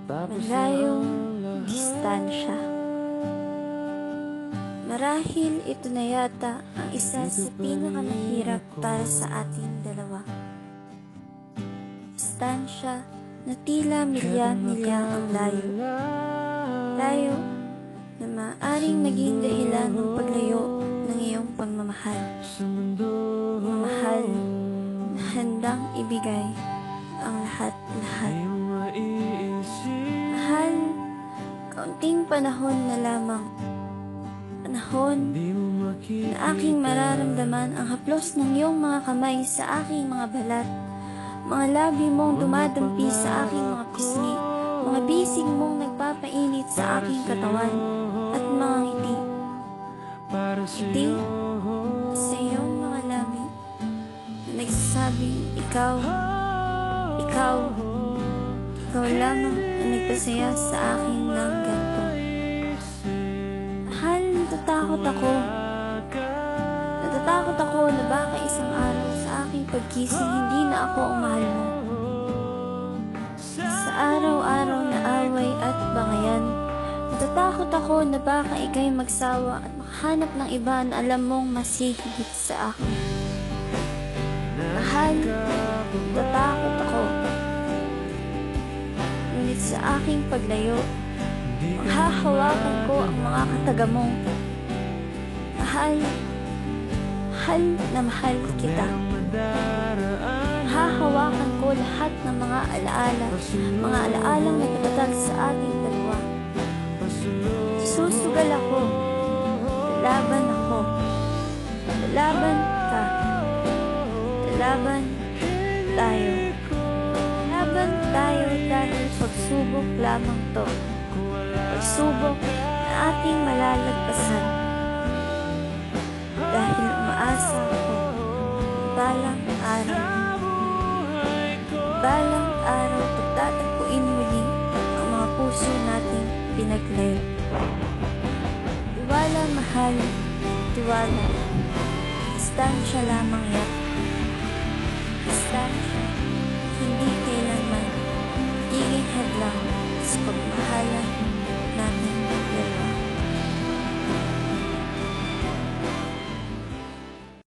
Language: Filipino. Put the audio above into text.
Malayong distansya. Marahil ito na yata ang isa sa pinakamahirap para sa ating dalawa. Distansya na tila milya-milya ang layo. Layo na maaaring naging dahilan ng paglayo ng iyong pagmamahal. Pagmamahal na handang ibigay ang lahat-lahat. Mahal, kaunting panahon na lamang. Panahon na aking mararamdaman ang haplos ng iyong mga kamay sa aking mga balat, mga labi mong dumadampi sa aking mga pisngi, mga bisig mong nagpapainit sa aking katawan, at mga ngiti. Ngiti sa iyong mga labi na nagsasabing ikaw lamang ang nagpasaya sa akin ng ganito. Mahal, natatakot ako na baka isang araw sa aking pagkising hindi na ako ang mahal mo. Sa araw-araw na away at bangayan, natatakot ako na baka ika'y magsawa at makahanap ng iba na alam mong mas higit sa akin. Mahal, natatakot ako. Ngunit sa aking paglayo, hahawakan ko ang mga kataga mo. Mahal na mahal kita. Hahawakan ko lahat ng mga alaalang nakatatag sa ating dalawa. Susugal ako. Lalaban ako. Lalaban ka. Lalaban tayo. Laban tayo dahil pagsubok lamang to. Pagsubok na ating malalagpasan. Dahil umaasa ako balang araw pagtatagpuin muli ang mga puso nating pinaglayo. Tiwala, mahal, tiwala. Distansya lamang yan.